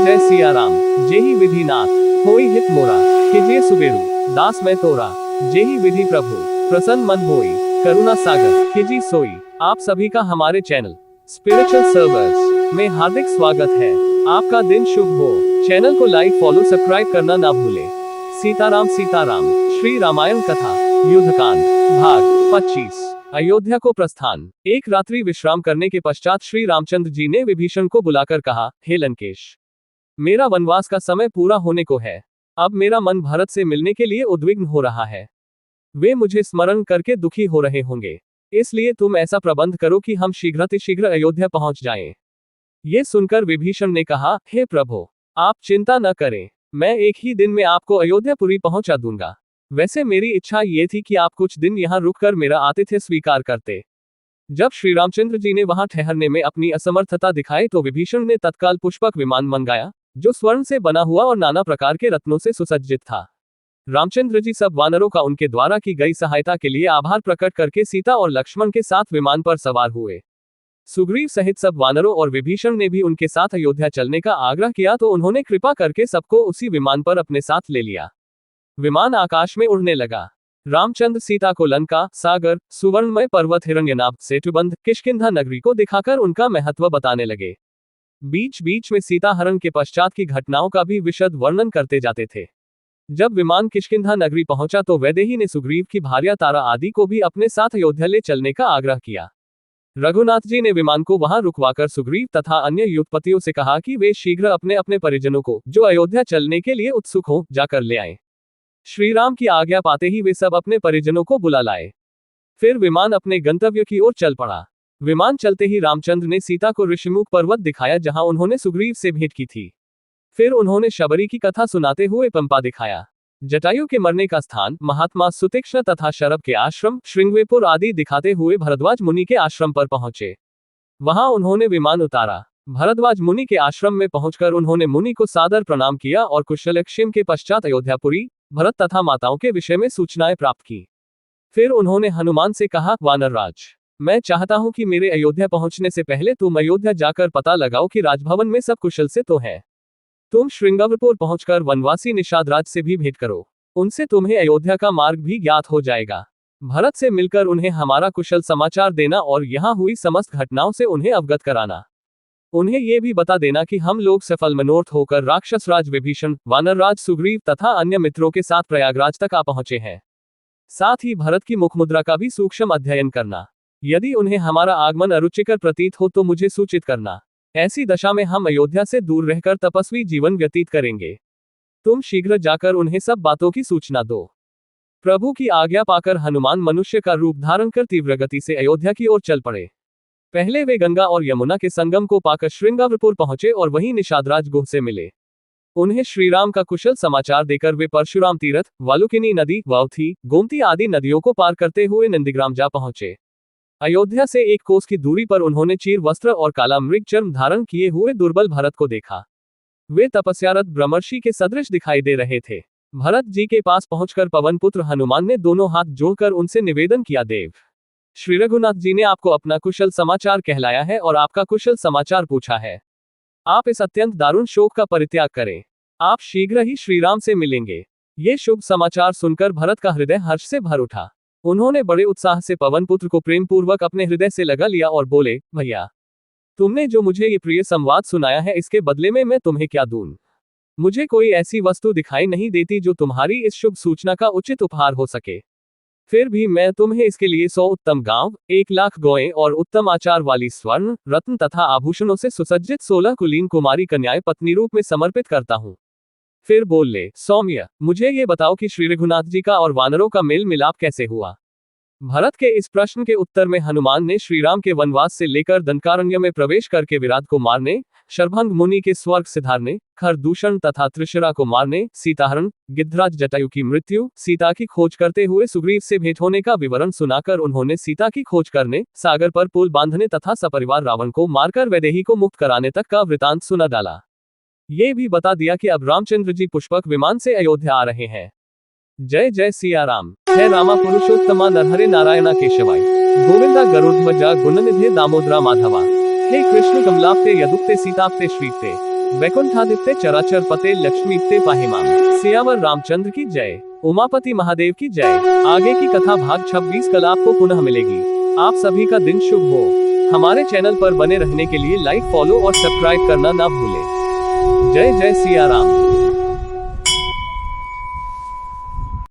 जय सिया राम। जेहि विधि नाथ होई हित मोरा, कीजिए सुबेरु दास मैं तोरा। जेहि विधि प्रभु प्रसन्न मन होई, करुणा सागर कीजी सोई। आप सभी का हमारे चैनल स्पिरिचुअल सर्वर्स में हार्दिक स्वागत है। आपका दिन शुभ हो। चैनल को लाइक फॉलो सब्सक्राइब करना ना भूले। सीताराम सीताराम। श्री रामायण कथा युद्धकांड भाग 25। अयोध्या को प्रस्थान। एक रात्रि विश्राम करने के पश्चात श्री रामचंद्र जी ने विभीषण को बुलाकर कहा, हे लंकेश, मेरा वनवास का समय पूरा होने को है। अब मेरा मन भरत से मिलने के लिए उद्विग्न हो रहा है। वे मुझे स्मरण करके दुखी हो रहे होंगे, इसलिए तुम ऐसा प्रबंध करो कि हम शीघ्र अयोध्या पहुंच जाएं। ये सुनकर विभीषण ने कहा, हे प्रभु, आप चिंता न करें, मैं एक ही दिन में आपको अयोध्यापुरी पहुंचा दूंगा। वैसे मेरी इच्छा ये थी कि आप कुछ दिन यहाँ रुककर मेरा आतिथ्य स्वीकार करते। जब श्री रामचंद्र जी ने वहां ठहरने में अपनी असमर्थता दिखाई तो विभीषण ने तत्काल पुष्पक विमान मंगाया, जो स्वर्ण से बना हुआ और नाना प्रकार के रत्नों से सुसज्जित था। रामचंद्र जी सब वानरों का उनके द्वारा की गई सहायता के लिए आभार प्रकट करके सीता और लक्ष्मण के साथ विमान पर सवार हुए। सुग्रीव सहित सब वानरों और विभीषण ने भी उनके साथ अयोध्या चलने का आग्रह किया तो उन्होंने कृपा करके सबको उसी विमान पर अपने साथ ले लिया। विमान आकाश में उड़ने लगा। रामचंद्र सीता को लंका, सागर, सुवर्णमय पर्वत, हिरण्यनाभ, सेतुबंध, किष्किंधा नगरी को दिखाकर उनका महत्व बताने लगे। बीच बीच में सीता हरण के पश्चात की घटनाओं का भी विशद वर्णन करते जाते थे। जब विमान किष्किंधा नगरी पहुंचा तो वैदेही ने सुग्रीव की भार्या तारा आदि को भी अपने साथ अयोध्या ले चलने का आग्रह किया। रघुनाथ जी ने विमान को वहां रुकवाकर सुग्रीव तथा अन्य युद्धपतियों से कहा कि वे शीघ्र अपने अपने परिजनों को, जो अयोध्या चलने के लिए उत्सुक हो, जाकर ले आए। श्री राम की आज्ञा पाते ही वे सब अपने परिजनों को बुला लाए। फिर विमान अपने गंतव्य की ओर चल पड़ा। विमान चलते ही रामचंद्र ने सीता को ऋषिमुख पर्वत दिखाया, जहां उन्होंने सुग्रीव से भेंट की थी। फिर उन्होंने शबरी की कथा सुनाते हुए पंपा दिखाया। जटायु के मरने का स्थान, महात्मा सुतीक्ष्ण तथा शरभ के आश्रम, श्रृंगवेपुर आदि दिखाते हुए भरद्वाज मुनि के आश्रम पर पहुंचे। वहां उन्होंने विमान उतारा। भरद्वाज मुनि के आश्रम में पहुंचकर उन्होंने मुनि को सादर प्रणाम किया और कुशलक्षेम के पश्चात अयोध्यापुरी, भरत तथा माताओं के विषय में सूचनाएं प्राप्त की। फिर उन्होंने हनुमान से कहा, वानरराज, मैं चाहता हूं कि मेरे अयोध्या पहुंचने से पहले तुम अयोध्या जाकर पता लगाओ कि राजभवन में सब कुशल से तो है। तुम श्रृंगवेपुर पहुंचकर वनवासी निषादराज से भी भेंट करो, उनसे तुम्हें अयोध्या का मार्ग भी ज्ञात हो जाएगा। भरत से मिलकर उन्हें हमारा कुशल समाचार देना और यहाँ हुई समस्त घटनाओं से उन्हें अवगत कराना। उन्हें ये भी बता देना कि हम लोग सफल मनोरथ होकर राक्षसराज विभीषण, वानरराज सुग्रीव तथा अन्य मित्रों के साथ प्रयागराज तक आ पहुंचे हैं। साथ ही भरत की मुखमुद्रा का भी सूक्ष्म अध्ययन करना। यदि उन्हें हमारा आगमन अरुचिकर प्रतीत हो तो मुझे सूचित करना। ऐसी दशा में हम अयोध्या से दूर रहकर तपस्वी जीवन व्यतीत करेंगे। तुम शीघ्र जाकर उन्हें सब बातों की सूचना दो। प्रभु की आज्ञा पाकर हनुमान मनुष्य का रूप धारण कर तीव्र गति से अयोध्या की ओर चल पड़े। पहले वे गंगा और यमुना के संगम को पाकर श्रृंगवेपुर पहुंचे और वहीं निषादराज गुह से मिले। उन्हें श्रीराम का कुशल समाचार देकर वे परशुराम तीर्थ, वालुकिनी नदी, वावथी, गोमती आदि नदियों को पार करते हुए नंदीग्राम जा पहुंचे। अयोध्या से एक कोस की दूरी पर उन्होंने चीर वस्त्र और काला मृग चर्म धारण किए हुए दुर्बल भरत को देखा। वे तपस्यारत ब्रह्मर्षि के सदृश दिखाई दे रहे थे। भरत जी के पास पहुंचकर पवन पुत्र हनुमान ने दोनों हाथ जोड़कर उनसे निवेदन किया, देव श्री रघुनाथ जी ने आपको अपना कुशल समाचार कहलाया है और आपका कुशल समाचार पूछा है। आप इस अत्यंत दारुण शोक का परित्याग करें। आप शीघ्र ही श्रीराम से मिलेंगे। ये शुभ समाचार सुनकर भरत का हृदय हर्ष से भर उठा। उन्होंने बड़े उत्साह से पवन पुत्र को प्रेम पूर्वक अपने हृदय से लगा लिया और बोले, भैया, तुमने जो मुझे ये प्रिय संवाद सुनाया है, इसके बदले में मैं तुम्हें क्या दूं? मुझे कोई ऐसी वस्तु दिखाई नहीं देती जो तुम्हारी इस शुभ सूचना का उचित उपहार हो सके। फिर भी मैं तुम्हें इसके लिए 100 उत्तम गांव, 1,00,000 गौएं और उत्तम आचार वाली स्वर्ण, रत्न तथा आभूषणों से सुसज्जित 16 कुलीन कुमारी कन्याएं पत्नी रूप में समर्पित करता हूं। फिर बोले, सौम्य, मुझे ये बताओ कि श्री रघुनाथ जी का और वानरों का मेल मिलाप कैसे हुआ? भरत के इस प्रश्न के उत्तर में हनुमान ने श्रीराम के वनवास से लेकर दंडकारण्य में प्रवेश करके विराट को मारने, शरभंग मुनि के स्वर्ग सिधारने, खरदूषण तथा त्रिशरा को मारने, सीताहरण, गिद्धराज जटायु की मृत्यु, सीता की खोज करते हुए सुग्रीव से भेंट होने का विवरण सुनाकर उन्होंने सीता की खोज करने, सागर पर पुल बांधने तथा सपरिवार रावण को मारकर वैदेही को मुक्त कराने तक का वृतांत सुना डाला। ये भी बता दिया कि अब रामचंद्र जी पुष्पक विमान से अयोध्या आ रहे हैं। जय जय सिया राम। हे रामा पुरुषोत्तमा नरहरे नारायणा केशवाय, गोविंदा गरुड़ध्वजा गुणनिधे दामोदरा माधवा। हे कृष्ण कमलाप्ते यदुक्ते सीताप्ते श्रीप्ते, वैकुंठादित्य चराचर पते लक्ष्मी ते पाहिमाम। सियावर रामचंद्र की जय। उमापति महादेव की जय। आगे की कथा भाग 26 कल आपको पुनः मिलेगी। आप सभी का दिन शुभ हो। हमारे चैनल पर बने रहने के लिए लाइक, फॉलो और सब्सक्राइब करना ना भूलें। जय जय सिया राम।